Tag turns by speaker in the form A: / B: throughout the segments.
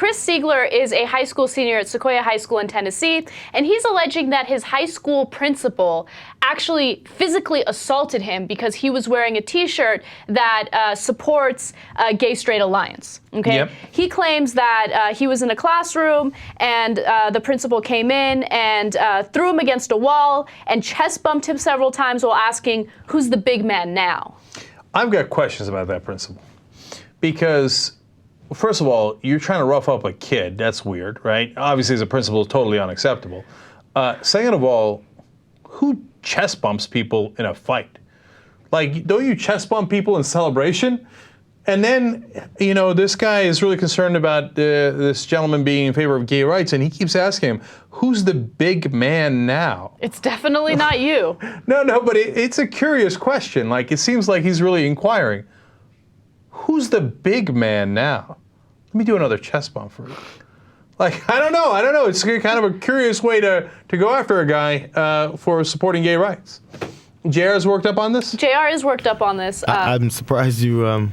A: Chris Sigler is a high school senior at Sequoyah High School in Tennessee, and he's alleging that his high school principal actually physically assaulted him because he was wearing a T-shirt that supports Gay-Straight Alliance. Okay,
B: Yep.
A: He claims that he was in a classroom and the principal came in and threw him against a wall and chest bumped him several times while asking, "Who's the big man now?"
B: I've got questions about that principle. Because, first of all, you're trying to rough up a kid. That's weird, right? Obviously, as a principal, it's totally unacceptable. Second of all, who chest bumps people in a fight? Like, don't you chest bump people in celebration? And then, you know, this guy is really concerned about this gentleman being in favor of gay rights, and he keeps asking him, who's the big man now?
A: It's definitely not you.
B: No, but it's a curious question. Like, it seems like he's really inquiring. Who's the big man now? Let me do another chest bump for you. Like, I don't know. It's kind of a curious way to go after a guy for supporting gay rights. JR is worked up on this?
A: JR is worked up on this.
C: I'm surprised you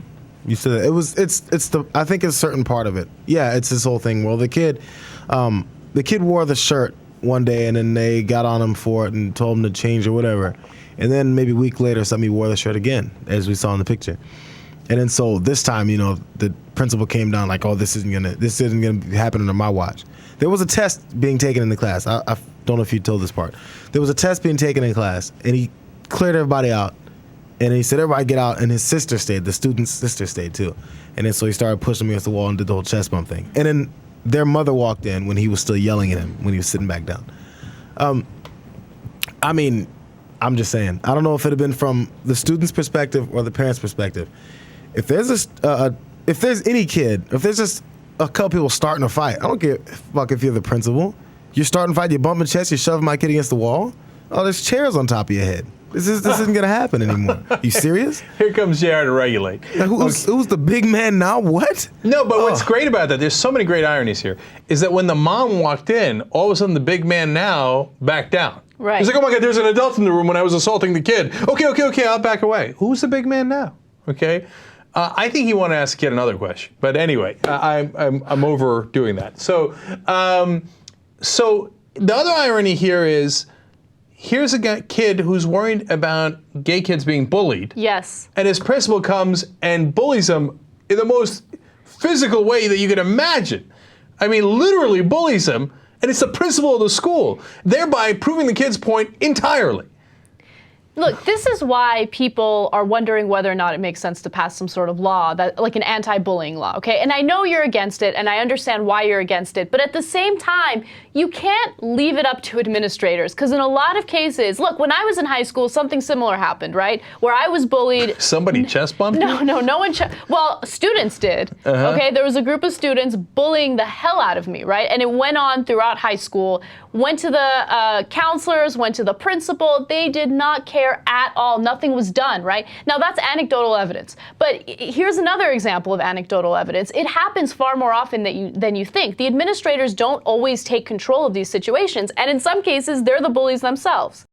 C: said that. I think it's a certain part of it. Yeah, it's this whole thing. Well, the kid wore the shirt one day and then they got on him for it and told him to change or whatever. And then maybe a week later, somebody wore the shirt again, as we saw in the picture. And then so this time, you know, the principal came down like, oh, this isn't gonna happen under my watch. There was a test being taken in the class. I don't know if you told this part. There was a test being taken in class, and he cleared everybody out. And he said, everybody get out, and his sister stayed. The student's sister stayed too. And then so he started pushing me against the wall and did the whole chest bump thing. And then their mother walked in when he was still yelling at him when he was sitting back down. I mean, I'm just saying. I don't know if it had been from the student's perspective or the parent's perspective. If there's if there's any kid, if there's just a couple people starting a fight, I don't give a fuck if you're the principal. You're starting a fight, you're bumping chest, you're shoving my kid against the wall. Oh, there's chairs on top of your head. This isn't gonna happen anymore. You serious?
B: Here comes JR to regulate.
C: Like, who's the big man now? What?
B: No, but what's great about that, there's so many great ironies here, is that when the mom walked in, all of a sudden the big man now backed down.
A: Right.
B: He's like, oh my God, there's an adult in the room when I was assaulting the kid. Okay, I'll back away. Who's the big man now? Okay. I think he wanted to ask the kid another question, but anyway, I'm overdoing that. So the other irony here is, here's a kid who's worried about gay kids being bullied.
A: Yes.
B: And his principal comes and bullies him in the most physical way that you could imagine. I mean, literally bullies him, and it's the principal of the school, thereby proving the kid's point entirely.
A: Look, this is why people are wondering whether or not it makes sense to pass some sort of law, that like an anti-bullying law, okay? And I know you're against it, and I understand why you're against it, but at the same time, you can't leave it up to administrators, because in a lot of cases, look, when I was in high school, something similar happened, right? Where I was bullied.
B: Somebody chest bumped you?
A: No one. Well, students did. Okay, there was a group of students bullying the hell out of me, right? And it went on throughout high school. Went to the counselors, went to the principal. They did not care at all. Nothing was done, right? Now that's anecdotal evidence. But here's another example of anecdotal evidence. It happens far more often than you think. The administrators don't always take control of these situations, and in some cases, they're the bullies themselves.